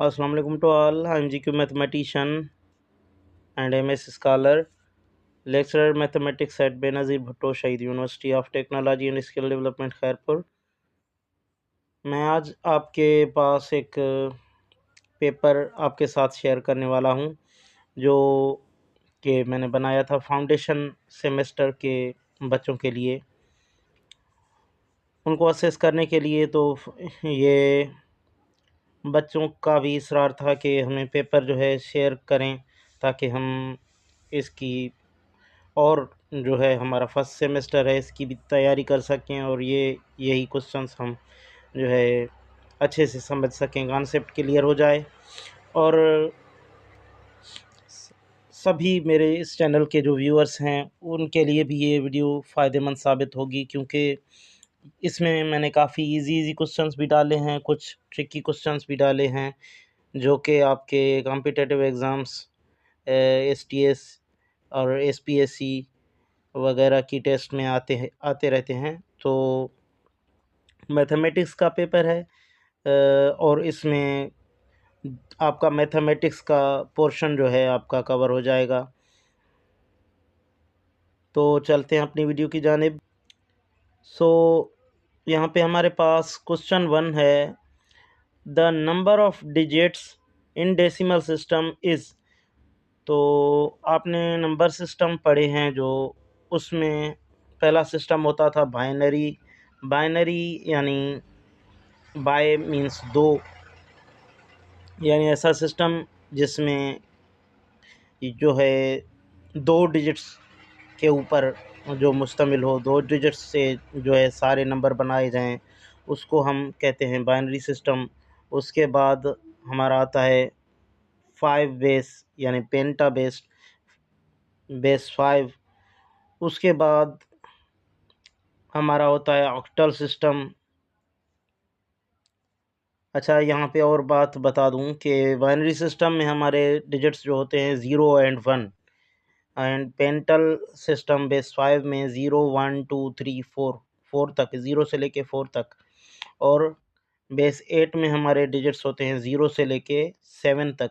Assalamu alaikum to all. I am GQ mathematician and MS scholar, lecturer mathematics at Benazir Bhutto Shahid University of Technology and Skill Development Khairpur. मैं आज आपके पास एक paper आपके साथ share करने वाला हूं जो कि मैंने बनाया था फाउंडेशन सेमेस्टर के बच्चों के लिए, उनको असेस करने के लिए। तो ये बच्चों का भी इसरार था कि हमें पेपर जो है शेयर करें ताकि हम इसकी और जो है हमारा फर्स्ट सेमेस्टर है इसकी भी तैयारी कर सकें और यही क्वेश्चंस हम जो है अच्छे से समझ सकें, कॉन्सेप्ट क्लियर हो जाए। और सभी मेरे इस चैनल के जो व्यूअर्स हैं उनके लिए भी ये वीडियो फ़ायदेमंद साबित होगी, क्योंकि इसमें मैंने काफ़ी इजी क्वेश्चंस भी डाले हैं, कुछ ट्रिकी क्वेश्चंस भी डाले हैं जो कि आपके कॉम्पिटिटिव एग्ज़ाम्स एसटीएस और एसपीएससी वगैरह की टेस्ट में आते रहते हैं। तो मैथमेटिक्स का पेपर है और इसमें आपका मैथमेटिक्स का पोर्शन जो है आपका कवर हो जाएगा। तो चलते हैं अपनी वीडियो की जानिब। सो यहाँ पे हमारे पास क्वेश्चन 1 है, the number of digits in decimal system is. तो आपने नंबर सिस्टम पढ़े हैं, जो उसमें पहला सिस्टम होता था बाइनरी। बाइनरी यानी बाय मीन्स दो, यानी ऐसा सिस्टम जिसमें जो है दो डिजिट्स के ऊपर जो मुश्तमिल हो, दो डिजिट्स से जो है सारे नंबर बनाए जाएं, उसको हम कहते हैं बाइनरी सिस्टम। उसके बाद हमारा आता है 5 बेस यानी पेंटा बेस 5। उसके बाद हमारा होता है ऑक्टल सिस्टम। अच्छा, यहाँ पे और बात बता दूँ कि बाइनरी सिस्टम में हमारे डिजिट्स जो होते हैं 0 and 1, and Paintal system base 5 में 0 1 2 3 4 तक, 0 से लेके 4 तक। और बेस 8 में हमारे डिजिट्स होते हैं 0 से लेके 7 तक।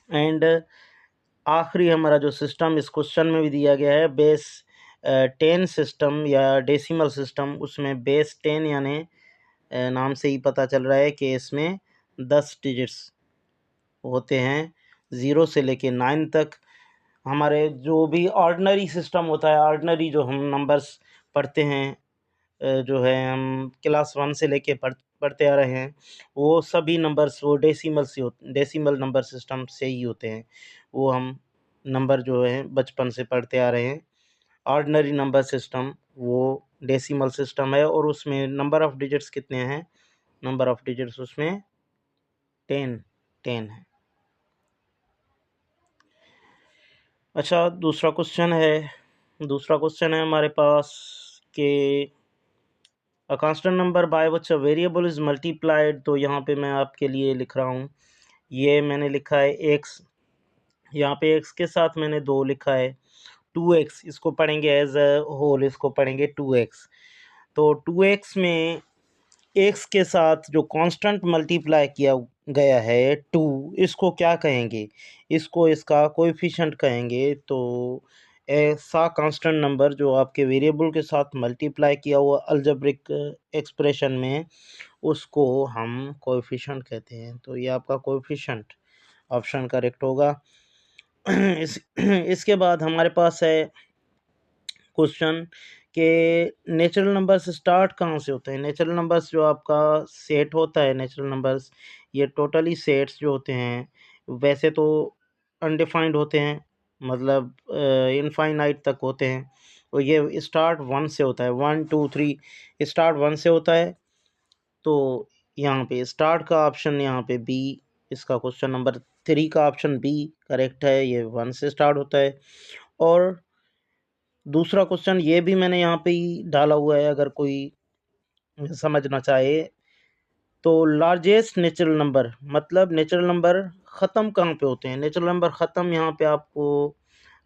एंड आखिरी हमारा जो सिस्टम इस क्वेश्चन में भी दिया गया है, बेस 10 सिस्टम या डेसिमल सिस्टम, उसमें बेस 10 यानी नाम से ही पता चल रहा है कि इसमें 10 डिजिट्स होते हैं 0 से लेके 9 तक। हमारे जो भी ऑर्डिनरी सिस्टम होता है, ऑर्डिनरी जो हम नंबर्स पढ़ते हैं, जो है हम क्लास 1 से लेके पढ़ते आ रहे हैं, वो सभी नंबर्स वो डेसिमल नंबर सिस्टम से ही होते हैं। वो हम नंबर जो है बचपन से पढ़ते आ रहे हैं। ऑर्डिनरी नंबर सिस्टम वो डेसिमल सिस्टम है और उसमें नंबर ऑफ़ डिजिट्स कितने हैं? नंबर ऑफ़ डिजिट्स उसमें 10 है। अच्छा, दूसरा क्वेश्चन है हमारे पास कि a constant number by which a variable is multiplied. तो यहाँ पे मैं आपके लिए लिख रहा हूँ, ये मैंने लिखा है x, यहाँ पे x के साथ मैंने 2 लिखा है, 2x इसको पढ़ेंगे एज अ होल, इसको पढ़ेंगे 2x। तो 2x में x के साथ जो कांस्टेंट मल्टीप्लाई किया गया है 2, इसको क्या कहेंगे? इसको इसका कोएफ़िशिएंट कहेंगे। तो ऐसा कांस्टेंट नंबर जो आपके वेरिएबल के साथ मल्टीप्लाई किया हुआ अलजेब्रिक एक्सप्रेशन में, उसको हम कोएफ़िशिएंट कहते हैं। तो ये आपका कोएफ़िशिएंट ऑप्शन करेक्ट होगा। इसके बाद हमारे पास है क्वेश्चन कि नेचुरल नंबर्स स्टार्ट कहाँ से होते हैं? नेचुरल नंबर्स जो आपका सेट होता है, नेचुरल नंबर्स ये टोटली सेट्स जो होते हैं वैसे तो अनडिफाइंड होते हैं, मतलब इनफाइनाइट तक होते हैं। और ये स्टार्ट 1 से होता है, 1 2 3 स्टार्ट 1 से होता है। तो यहाँ पे स्टार्ट का ऑप्शन यहाँ पे बी, इसका क्वेश्चन नंबर 3 का ऑप्शन बी करेक्ट है, ये 1 से स्टार्ट होता है। और दूसरा क्वेश्चन ये भी मैंने यहाँ पे ही डाला हुआ है, अगर कोई समझना चाहे तो लार्जेस्ट नेचुरल नंबर, मतलब नेचुरल नंबर ख़त्म कहाँ पे होते हैं? नेचुरल नंबर ख़त्म यहाँ पे आपको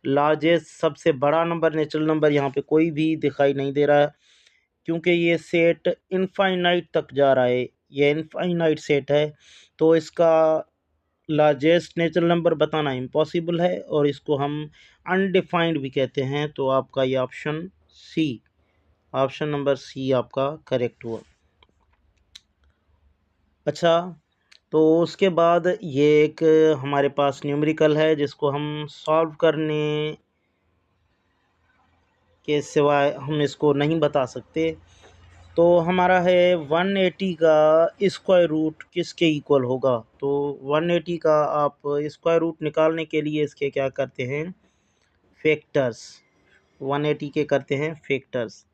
लार्जेस्ट सबसे बड़ा नंबर नेचुरल नंबर यहाँ पे कोई भी दिखाई नहीं दे रहा है, क्योंकि ये सेट इनफाइनाइट तक जा रहा है। ये इनफाइनाइट सेट है, तो इसका लार्जेस्ट नेचुरल नंबर बताना इम्पॉसिबल है, और इसको हम अनडिफाइंड भी कहते हैं। तो आपका ये ऑप्शन नंबर सी आपका करेक्ट हुआ। अच्छा, तो उसके बाद ये एक हमारे पास न्यूमेरिकल है जिसको हम सॉल्व करने के सिवाय हम इसको नहीं बता सकते। तो हमारा है 180 का स्क्वायर रूट किसके इक्वल होगा। तो 180 का आप स्क्वायर रूट निकालने के लिए इसके क्या करते हैं, फैक्टर्स। 180 के करते हैं फैक्टर्स,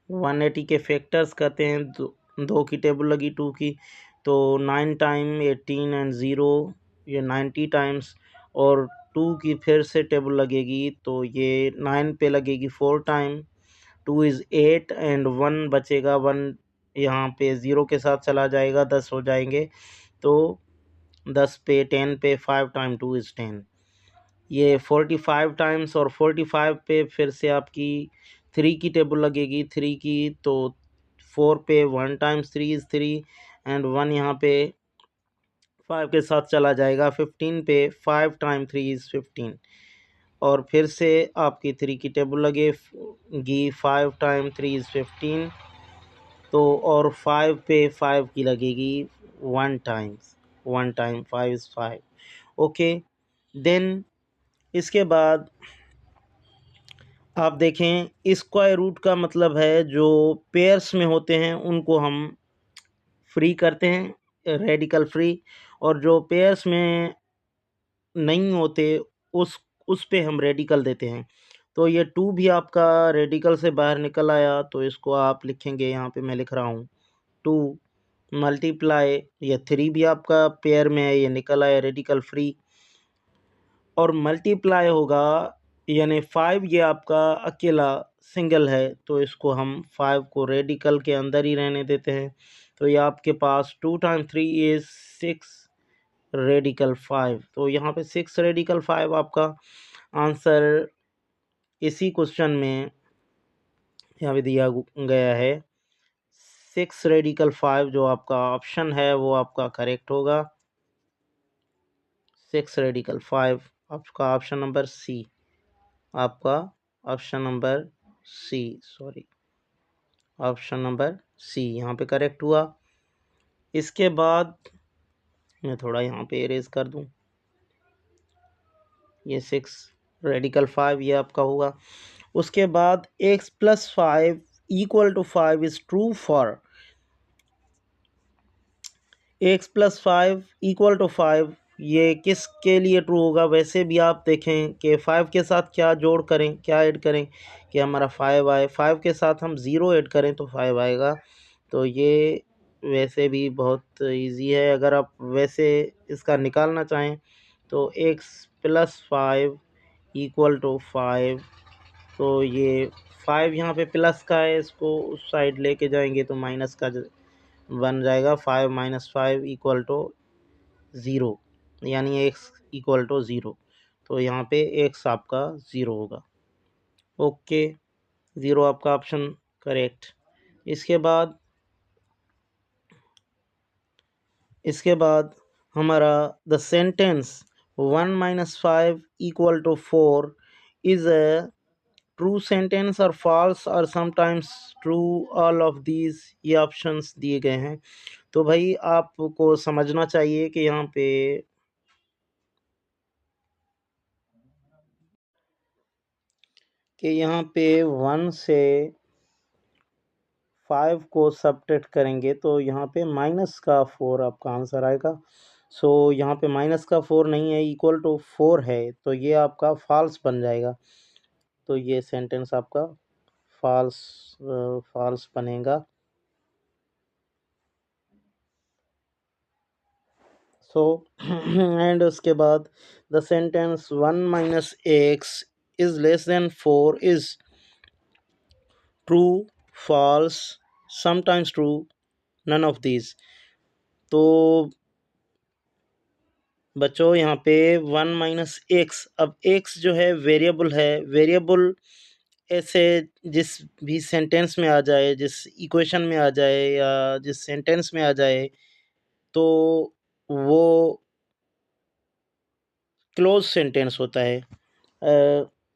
180 के फैक्टर्स करते हैं। दो की टेबल लगी 2 की, तो 9 टाइम 18 एंड 0 ये 90 टाइम्स, और 2 की फिर से टेबल लगेगी, तो ये 9 पे लगेगी 4 टाइम। 2 इज़ 8 एंड 1 बचेगा, 1 यहाँ पे 0 के साथ चला जाएगा, 10 हो जाएंगे। तो 10 पे 10 पे 5 टाइम 2 इज़ 10, ये 45 टाइम्स। और 45 पे फिर से आपकी 3 की टेबल लगेगी, 3 की, तो 4 पे 1 टाइम्स 3 इज़ 3 एंड 1 यहाँ पे 5 के साथ चला जाएगा। 15 पे 5 टाइम 3 इज़ 15, और फिर से आपकी 3 की टेबल लगेगी, 5 टाइम 3 इज़ 15, तो और 5 पे 5 की लगेगी 1 टाइम 5 इज़ 5। ओके, देन इसके बाद आप देखें, स्क्वायर रूट का मतलब है जो पेयर्स में होते हैं उनको हम फ्री करते हैं, रेडिकल फ्री, और जो पेयर्स में नहीं होते उस पे हम रेडिकल देते हैं। तो ये 2 भी आपका रेडिकल से बाहर निकल आया, तो इसको आप लिखेंगे, यहाँ पे मैं लिख रहा हूँ 2 मल्टीप्लाई, ये 3 भी आपका पेयर में है, ये निकल आया रेडिकल फ्री, और मल्टीप्लाई होगा यानी 5 ये आपका अकेला सिंगल है, तो इसको हम 5 को रेडिकल के अंदर ही रहने देते हैं। तो ये आपके पास 2 टाइम 3 इज़ 6 रेडिकल 5, तो यहाँ पे 6 रेडिकल 5 आपका आंसर इसी क्वेश्चन में यहाँ पे दिया गया है। 6 रेडिकल 5 जो आपका ऑप्शन है वो आपका करेक्ट होगा। 6 रेडिकल 5 आपका ऑप्शन नंबर सी, आपका option number C, sorry, option number C यहाँ पे करेक्ट हुआ। इसके बाद मैं थोड़ा यहाँ पे इरेज कर दूँ, ये 6 रेडिकल 5 ये आपका होगा। उसके बाद x plus 5 equal to 5 is true for, x plus 5 equal to 5 ये किसके लिए ट्रू होगा। वैसे भी आप देखें कि 5 के साथ क्या जोड़ करें, क्या ऐड करें कि हमारा 5 आए, 5 के साथ हम 0 ऐड करें तो 5 आएगा। तो ये वैसे भी बहुत इजी है, अगर आप वैसे इसका निकालना चाहें तो x प्लस 5 इक्वल टू 5, तो ये 5 यहाँ पे प्लस का है, इसको उस साइड लेके जाएंगे तो माइनस का बन जाएगा। 5 माइनस 5 इक्वल टू 0, यानी x इक्वल टू 0, तो यहाँ पे x आपका 0 होगा। ओके, 0 आपका ऑप्शन करेक्ट। इसके बाद हमारा the sentence 1 minus 5 equal to 4 is a true sentence और फॉल्स और sometimes true, all of these, ये ऑप्शंस दिए गए हैं। तो भाई आपको समझना चाहिए कि यहाँ पे 1 से 5 को सब्ट्रैक्ट करेंगे तो यहाँ पे माइनस का 4 आपका आंसर आएगा। सो यहाँ पे माइनस का 4 नहीं है, इक्वल टू 4 है, तो ये आपका फॉल्स बन जाएगा। तो ये सेंटेंस आपका फॉल्स बनेगा। सो एंड उसके बाद the sentence 1 minus x is less than 4 is true, false, sometimes true, none of these. तो बच्चों यहाँ पे 1 माइनस एक्स, अब एक्स जो है वेरिएबल है, वेरिएबल ऐसे जिस भी सेंटेंस में आ जाए, जिस इक्वेशन में आ जाए या जिस सेंटेंस में आ जाए, तो वो क्लोज सेंटेंस होता है।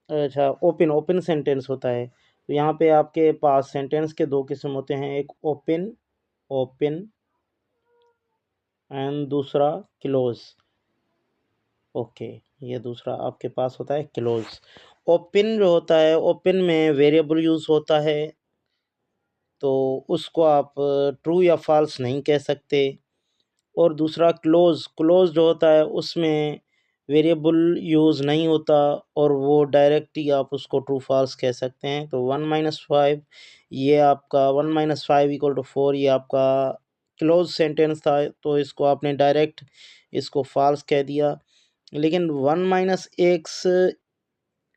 अच्छा, ओपन सेंटेंस होता है। तो यहाँ पे आपके पास सेंटेंस के दो किस्म होते हैं, एक ओपन ओपन एंड दूसरा क्लोज। ओके, ये दूसरा आपके पास होता है क्लोज। ओपन जो होता है, ओपन में वेरिएबल यूज़ होता है, तो उसको आप ट्रू या फॉल्स नहीं कह सकते। और दूसरा क्लोज जो होता है, उसमें वेरिएबल यूज़ नहीं होता और वो डायरेक्ट ही आप उसको ट्रू फॉल्स कह सकते हैं। तो 1 - 5 ये आपका 1 - 5 = 4 ये आपका क्लोज सेंटेंस था, तो इसको आपने डायरेक्ट इसको फॉल्स कह दिया। लेकिन 1 - x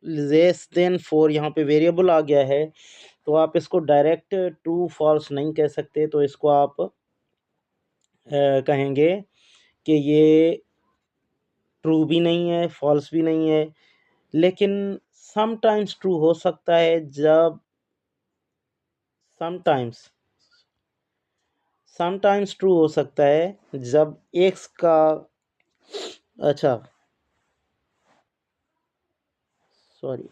लेस देन 4 यहाँ पे वेरिएबल आ गया है, तो आप इसको डायरेक्ट ट्रू फॉल्स नहीं कह सकते, तो इसको आप कहेंगे कि ये ट्रू भी नहीं है, फॉल्स भी नहीं है। लेकिन समटाइम्स ट्रू हो सकता है, जब समटाइम्स समटाइम्स ट्रू हो सकता है जब एक्स का अच्छा सॉरी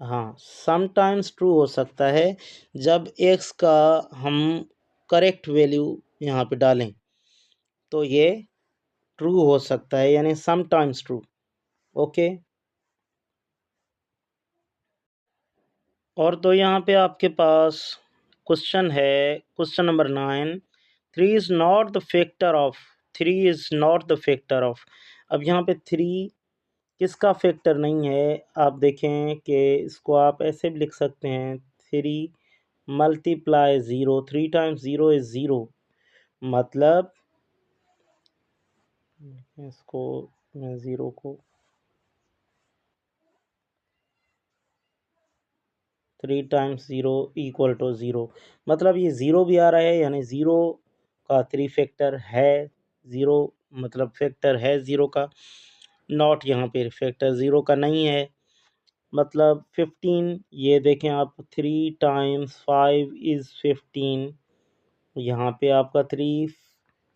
हाँ, समटाइम्स ट्रू हो सकता है जब एक्स का हम करेक्ट वैल्यू यहाँ पे डालें, तो ये ट्रू हो सकता है, यानी समटाइम्स ट्रू। ओके। और तो यहाँ पे आपके पास क्वेश्चन है, question number 9। 3 is not the factor of 3 is not the factor of. अब यहाँ पे 3 किसका फैक्टर नहीं है? आप देखें कि इसको आप ऐसे भी लिख सकते हैं, 3 मल्टीप्लाई 0, 3 टाइम्स 0 इज़ 0। मतलब इसको मैं 0 को 3 टाइम्स 0 इक्वल टू 0, मतलब ये 0 भी आ रहा है, यानी 0 का 3 फैक्टर है। 0 मतलब फैक्टर है 0 का, नॉट यहाँ पे फैक्टर 0 का नहीं है। मतलब 15, ये देखें आप, 3 टाइम्स 5 इज़ 15, यहाँ पे आपका 3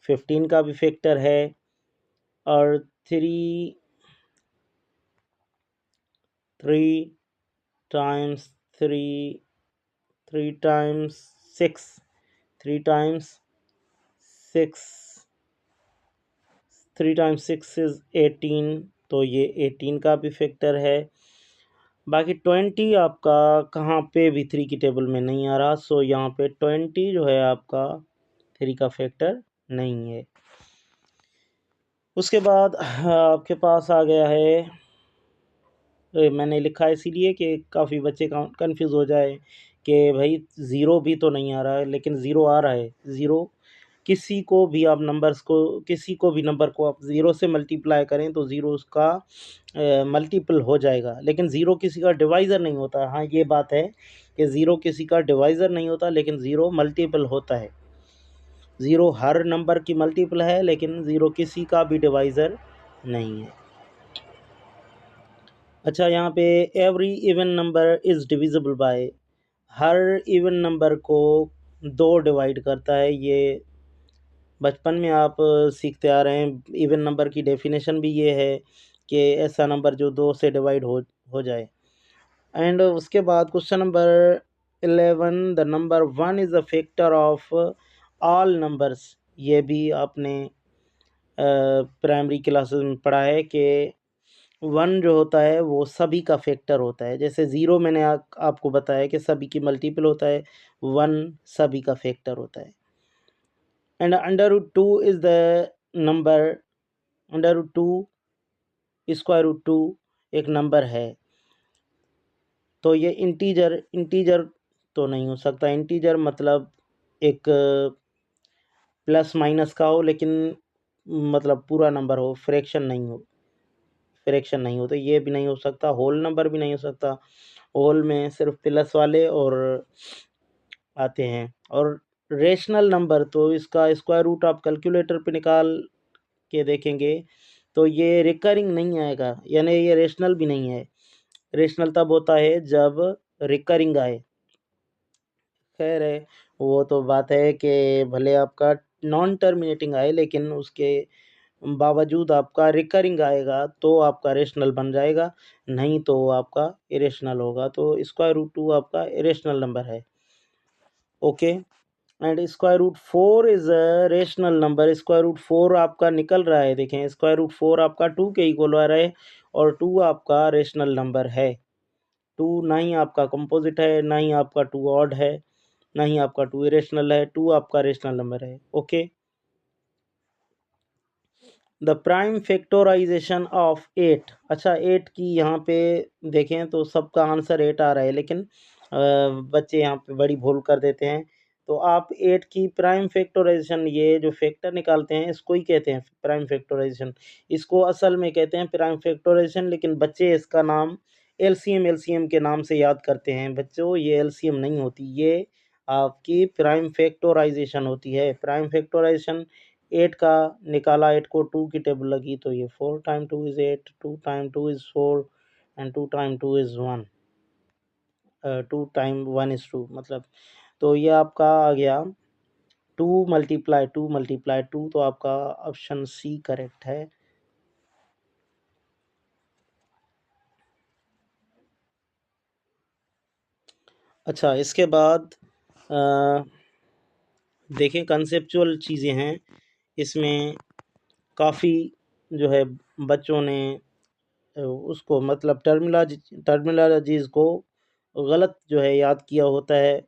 15 का भी फैक्टर है। और 3 times 3 3 times 6 3 times 6 3 times 6 is 18, तो ये 18 का भी फैक्टर है। बाकी 20 आपका कहाँ पे भी 3 की टेबल में नहीं आ रहा, सो यहाँ पे 20 जो है आपका 3 का फैक्टर नहीं है। उसके बाद आपके पास आ गया है, मैंने लिखा है इसीलिए कि काफ़ी बच्चे कंफ्यूज हो जाए कि भाई 0 भी तो नहीं आ रहा है, लेकिन 0 आ रहा है। 0 किसी को भी आप किसी को भी नंबर को आप 0 से मल्टीप्लाई करें तो 0 उसका मल्टीपल हो जाएगा, लेकिन 0 किसी का डिवाइज़र नहीं होता। हाँ, ये बात है कि 0 किसी का डिवाइज़र नहीं होता, लेकिन 0 मल्टीपल होता है। 0 हर नंबर की मल्टीपल है, लेकिन 0 किसी का भी डिवाइज़र नहीं है। अच्छा, यहाँ पे every even number is divisible by, her even number को 2 डिवाइड करता है। ये बचपन में आप सीखते आ रहे हैं। इवन नंबर की डेफिनेशन भी ये है कि ऐसा नंबर जो 2 से डिवाइड हो जाए। एंड उसके बाद question number 11, the number 1 is a factor of all numbers. ये भी आपने प्राइमरी क्लासेस में पढ़ा है कि 1 जो होता है वो सभी का फैक्टर होता है। जैसे 0 मैंने आपको बताया कि सभी की मल्टीपल होता है, 1 सभी का फैक्टर होता है। एंड √2 इज़ द नंबर, √2 √2 एक नंबर है, तो ये इंटीजर तो नहीं हो सकता। इंटीजर मतलब एक प्लस माइनस का हो, लेकिन मतलब पूरा नंबर हो, फ्रैक्शन नहीं हो, तो ये भी नहीं हो सकता। होल नंबर भी नहीं हो सकता, होल में सिर्फ प्लस वाले और आते हैं। और रेशनल नंबर तो इसका स्क्वायर रूट आप कैलकुलेटर पे निकाल के देखेंगे तो ये रिकरिंग नहीं आएगा, यानी ये रेशनल भी नहीं है। रेशनल तब होता है जब रिकरिंग आए। खैर है, वो तो बात है कि भले आपका नॉन टर्मिनेटिंग आए लेकिन उसके बावजूद आपका रिकरिंग आएगा तो आपका रेशनल बन जाएगा, नहीं तो वो आपका इरेशनल होगा। तो स्क्वायर रूट 2 आपका इरेशनल नंबर है। Okay, and square root 4 is a rational number. Square root 4 आपका निकल रहा है, देखें स्क्वायर रूट 4 आपका 2 के इक्वल आ रहा है और 2 आपका रेशनल नंबर है। 2 ना ही आपका कंपोजिट है, ना ही आपका 2 ऑड है, ना ही आपका 2 इरेशनल है, 2 आपका रेशनल नंबर है। Okay, the prime factorisation of 8। अच्छा, 8 की यहाँ पे देखें तो सबका आंसर 8 आ रहा है, लेकिन बच्चे यहाँ पे बड़ी भूल कर देते हैं। तो आप 8 की प्राइम फैक्टराइजेशन, ये जो फैक्टर निकालते हैं इसको ही कहते हैं प्राइम फैक्टराइजेशन। इसको असल में कहते हैं प्राइम फैक्टराइजेशन, लेकिन बच्चे इसका नाम एलसीएम के नाम से याद करते हैं। बच्चों, ये एलसीएम नहीं होती, ये आपकी प्राइम फैक्टराइजेशन होती है। प्राइम फैक्टराइजेशन 8 का निकाला, 8 को 2 की टेबल लगी तो ये 4 time 2 is 8, 2 time 2 is 4 and 2 time 2 is 1, 2 time 1 is 2, मतलब तो ये आपका आ गया 2 तो आपका ऑप्शन सी करेक्ट है। अच्छा, इसके बाद देखें कंसेप्चुअल चीज़ें हैं इसमें, काफ़ी जो है बच्चों ने उसको मतलब टर्मिनोलॉजीज़ को गलत जो है याद किया होता है।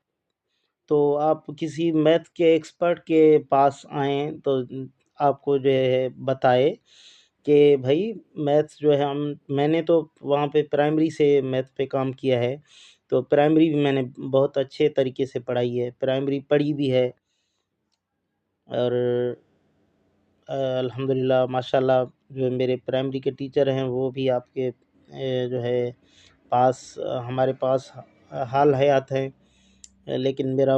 तो आप किसी मैथ के एक्सपर्ट के पास आएँ तो आपको जो है बताए कि भाई मैथ्स जो है हम, मैंने तो वहाँ पे प्राइमरी से मैथ पे काम किया है, तो प्राइमरी भी मैंने बहुत अच्छे तरीके से पढ़ाई है, प्राइमरी पढ़ी भी है। और अल्हम्दुलिल्लाह माशाल्लाह जो मेरे प्राइमरी के टीचर हैं वो भी आपके जो है पास हमारे पास हाल हयात हैं। लेकिन मेरा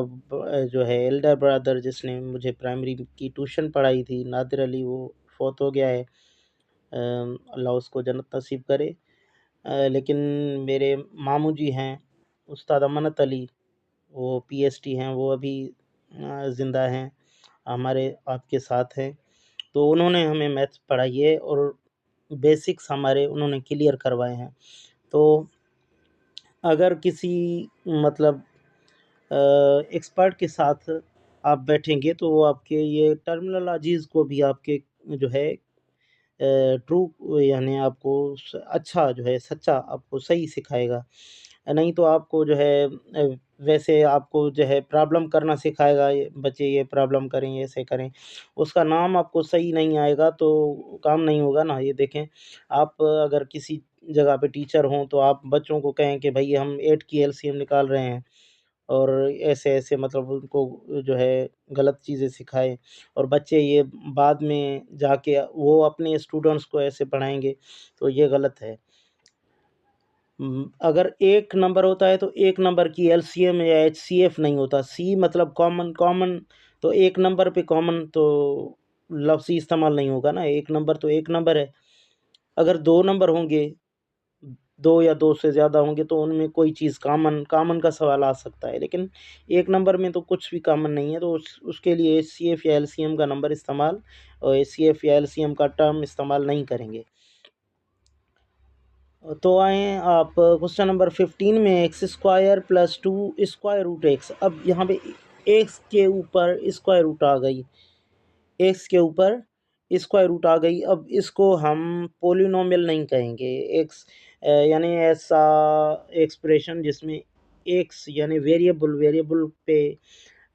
जो है एल्डर ब्रदर जिसने मुझे प्राइमरी की ट्यूशन पढ़ाई थी, नादिर अली, वो फ़ौत हो गया है। अल्लाह उसको जन्नत नसीब करे। लेकिन मेरे मामू जी हैं उस्ताद अमानत अली, वो पीएचडी हैं, वो अभी ज़िंदा हैं, हमारे आपके साथ हैं। तो उन्होंने हमें मैथ्स पढ़ाई है और बेसिक्स हमारे उन्होंने क्लियर करवाए हैं। तो अगर किसी मतलब एक्सपर्ट के साथ आप बैठेंगे तो वो आपके ये टर्मिनोलॉजीज़ को भी आपके जो है ट्रू यानी आपको अच्छा जो है सच्चा आपको सही सिखाएगा। नहीं तो आपको जो है वैसे आपको जो है प्रॉब्लम करना सिखाएगा, ये बच्चे ये प्रॉब्लम करें, ये ऐसे करें, उसका नाम आपको सही नहीं आएगा तो काम नहीं होगा ना। ये देखें, आप अगर किसी जगह पे टीचर हों तो आप बच्चों को कहें कि भाई हम 8 की एलसीएम निकाल रहे हैं, और ऐसे-ऐसे मतलब उनको जो है गलत चीज़ें सिखाएँ, और बच्चे ये बाद में जाके वो अपने स्टूडेंट्स को ऐसे पढ़ाएँगे, तो ये गलत है। अगर 1 नंबर होता है तो 1 नंबर की एलसीएम या एचसीएफ नहीं होता। सी मतलब कॉमन, तो 1 नंबर पे कॉमन तो लफ्ज़ी इस्तेमाल नहीं होगा ना, 1 नंबर तो 1 नंबर है। अगर 2 नंबर होंगे, 2 या 2 से ज़्यादा होंगे तो उनमें कोई चीज़ कॉमन का सवाल आ सकता है, लेकिन 1 नंबर में तो कुछ भी कॉमन नहीं है, तो उसके लिए एचसीएफ या एलसीएम का नंबर इस्तेमाल और एचसीएफ या एलसीएम का टर्म इस्तेमाल नहीं करेंगे। तो आएँ आप क्वेश्चन नंबर 15 में, x square plus 2 square root x. अब यहाँ पे एक्स के ऊपर स्क्वायर रूट आ गई, एक्स के ऊपर स्क्वायर रूट आ गई। अब इसको हम पॉलिनोमियल नहीं कहेंगे। एक्स यानी ऐसा एक्सप्रेशन जिसमें एक्स यानी वेरिएबल पे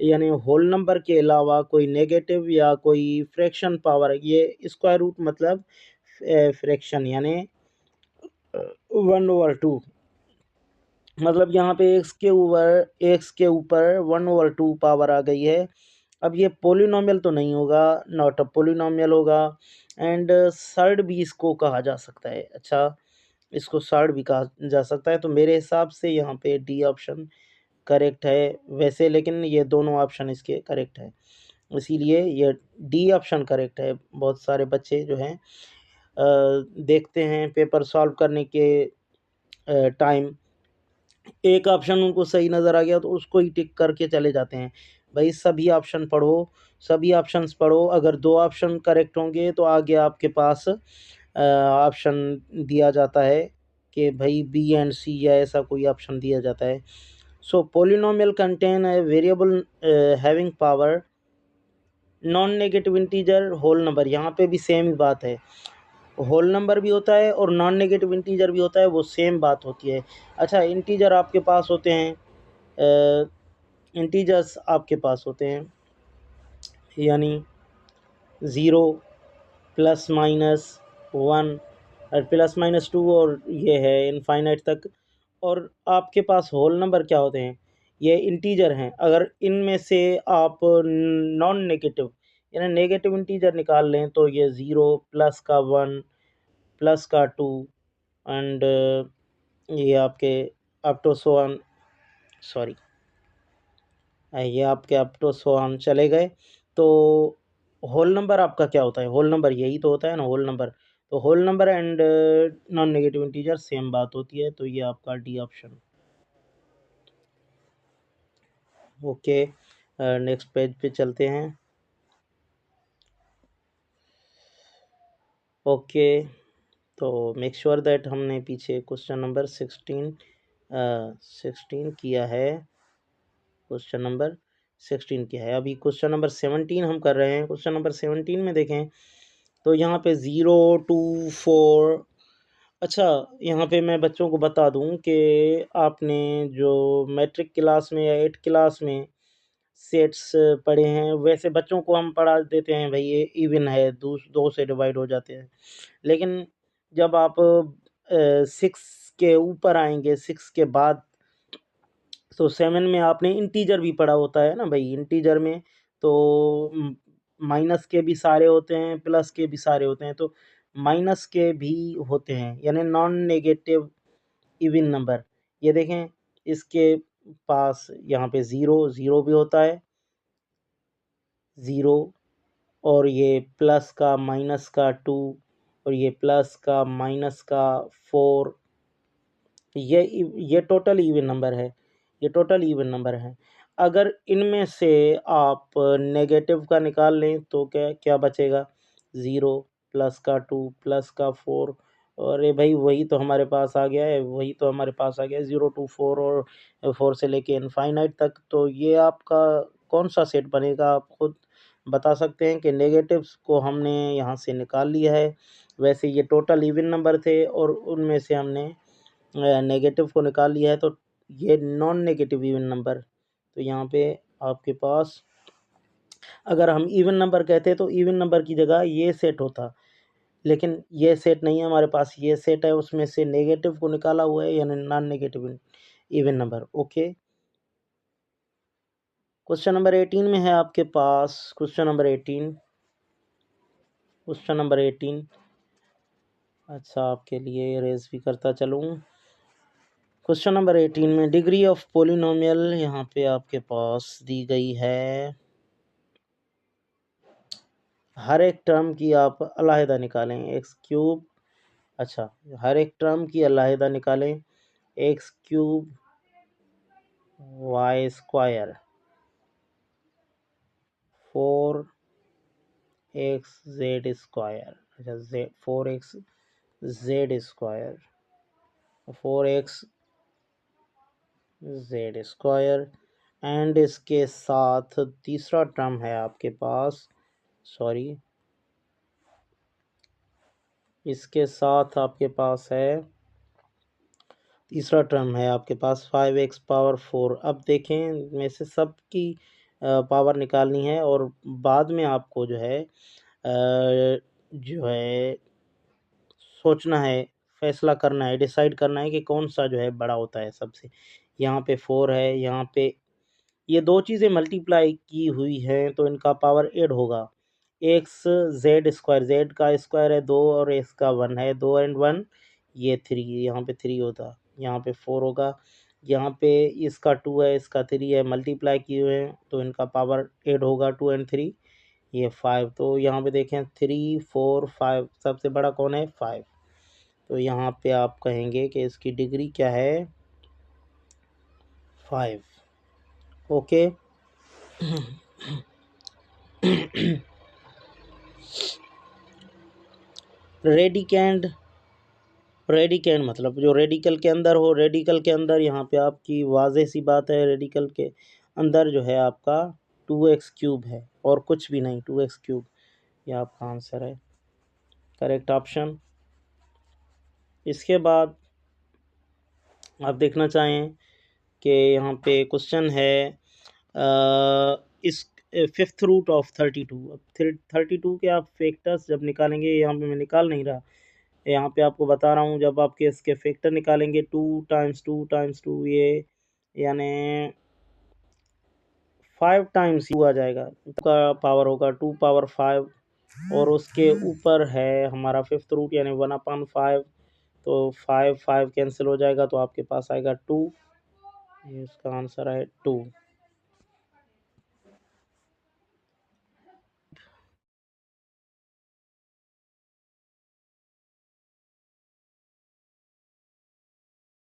यानी होल नंबर के अलावा कोई नेगेटिव या कोई फ्रैक्शन पावर, ये स्क्वायर रूट मतलब फ्रैक्शन यानी 1/2, मतलब यहाँ पे एक्स के ऊपर 1/2 पावर आ गई है। अब ये पॉलिनोमियल तो नहीं होगा, नॉट अ पॉलिनोमियल होगा, एंड सर्ड भी इसको कहा जा सकता है। अच्छा, इसको सर्ड भी कहा जा सकता है, तो मेरे हिसाब से यहाँ पे डी ऑप्शन करेक्ट है वैसे, लेकिन ये दोनों ऑप्शन इसके करेक्ट है, इसीलिए ये डी ऑप्शन करेक्ट है। बहुत सारे बच्चे जो हैं देखते हैं पेपर सॉल्व करने के टाइम, एक ऑप्शन उनको सही नज़र आ गया तो उसको ही टिक करके चले जाते हैं। भाई सभी ऑप्शन पढ़ो, सभी ऑप्शंस पढ़ो, अगर 2 ऑप्शन करेक्ट होंगे तो आगे आपके पास ऑप्शन दिया जाता है कि भाई बी एंड सी या ऐसा कोई ऑप्शन दिया जाता है। So polynomial contain a variable having power non negative integer whole number, यहाँ पे भी सेम ही बात है, होल नंबर भी होता है और नॉन नेगेटिव इंटीजर भी होता है, वो सेम बात होती है। अच्छा, इंटीजर आपके पास होते हैं, इंटीजर्स आपके पास होते हैं यानी 0 प्लस माइनस 1 और प्लस माइनस 2 और ये है इनफाइनाइट तक। और आपके पास होल नंबर क्या होते हैं, ये इंटीजर हैं। अगर इनमें से आप नॉन नेगेटिव यानी नेगेटिव इंटीजर निकाल लें तो ये 0 प्लस का 1 प्लस का 2 एंड ये आपके up to so on, sorry ये आपके अप टू सो ऑन चले गए। तो होल नंबर आपका क्या होता है, होल नंबर यही तो होता है ना, होल नंबर। तो whole number and non negative integer same बात होती है, तो ये आपका D option. Okay, next page पे चलते हैं। ओके, तो मेक श्योर दैट हमने पीछे क्वेश्चन नंबर 16 किया है, क्वेश्चन नंबर 16 किया है। अभी क्वेश्चन नंबर 17 हम कर रहे हैं। क्वेश्चन नंबर 17 में देखें तो यहाँ पे 0 2 4। अच्छा, यहाँ पे मैं बच्चों को बता दूं कि आपने जो मैट्रिक क्लास में या 8 क्लास में सेट्स पढ़े हैं, वैसे बच्चों को हम पढ़ा देते हैं भाई ये इवन है, दो से डिवाइड हो जाते हैं। लेकिन जब आप 6 के ऊपर आएंगे, 6 के बाद, तो 7 में आपने इंटीजर भी पढ़ा होता है ना भाई। इंटीजर में तो माइनस के भी सारे होते हैं, प्लस के भी सारे होते हैं, तो माइनस के भी होते हैं यानी नॉन नेगेटिव इवन नंबर। ये देखें, इसके पास यहाँ पे 0 भी होता है, 0, और ये प्लस का माइनस का 2 और ये प्लस का माइनस का 4। ये टोटल इवन नंबर है, ये टोटल इवन नंबर है। अगर इनमें से आप नेगेटिव का निकाल लें तो क्या क्या बचेगा, 0 प्लस का 2 प्लस का 4। और ये भाई वही तो हमारे पास आ गया है, वही तो हमारे पास आ गया है, 0 2 4 और 4 से लेके इनफाइनाइट तक। तो ये आपका कौन सा सेट बनेगा, आप खुद बता सकते हैं कि नेगेटिव्स को हमने यहाँ से निकाल लिया है। वैसे ये टोटल इवन नंबर थे और उनमें से हमने नेगेटिव को निकाल लिया है, तो ये नॉन नेगेटिव इवन नंबर। तो यहाँ पे आपके पास अगर हम इवन नंबर कहते तो इवन नंबर की जगह ये सेट होता, लेकिन ये सेट नहीं है हमारे पास, ये सेट है, उसमें से नेगेटिव को निकाला हुआ है यानी non negative even number. Okay, question number 18 में है आपके पास, क्वेश्चन नंबर 18, क्वेश्चन नंबर 18। अच्छा, आपके लिए रेज भी करता चलूँ। क्वेश्चन नंबर 18 में डिग्री ऑफ पोलिनोमियल यहाँ पे आपके पास दी गई है। हर एक टर्म की आप अलहदा निकालें, एक्स क्यूब। अच्छा, हर एक टर्म की अलहदा निकालें, x cube y square 4x z square. अच्छा, 4x z square, 4x z square. And इसके साथ तीसरा टर्म है आपके पास, सॉरी, इसके साथ आपके पास है तीसरा टर्म है आपके पास 5x पावर 4। अब देखें, इनमें से सब की पावर निकालनी है और बाद में आपको जो है सोचना है, फैसला करना है, डिसाइड करना है कि कौन सा जो है बड़ा होता है सबसे। यहाँ पे 4 है, यहाँ पे ये दो चीज़ें मल्टीप्लाई की हुई हैं तो इनका पावर 8 होगा। एक्स जेड स्क्वायर, जेड का स्क्वायर है 2 और एक्स का 1 है, 2 एंड 1 ये 3, यहाँ पे 3 होता, यहाँ पे 4 होगा। यहाँ पे इसका 2 है, इसका 3 है, मल्टीप्लाई किए हुए हैं तो इनका पावर 8 होगा, 2 एंड 3। ये 5, तो यहाँ पे देखें 3 4 5, सबसे बड़ा कौन है 5, तो यहाँ पे आप कहेंगे कि इसकी डिग्री क्या है 5। ओके। रेडिकेंड मतलब जो रेडिकल के अंदर हो, रेडिकल के अंदर यहाँ पे आपकी वाज़ेह सी बात है, रेडिकल के अंदर जो है आपका 2x³ है और कुछ भी नहीं, 2x³, ये आपका आंसर है, करेक्ट ऑप्शन। इसके बाद आप देखना चाहें कि यहाँ पे क्वेश्चन है इस 5th रूट ऑफ 32। अब 32 के आप फैक्टर्स जब निकालेंगे, यहाँ पे मैं निकाल नहीं रहा, यहाँ पे आपको बता रहा हूँ, जब आपके इसके फैक्टर निकालेंगे 2 टाइम्स 2 टाइम्स 2, ये यानी 5 टाइम्स टू आ जाएगा, का पावर होगा 2 पावर 5, और उसके ऊपर है हमारा 5th रूट यानी 1/5, तो 5 5 कैंसिल हो जाएगा, तो आपके पास आएगा 2, ये इसका आंसर है 2।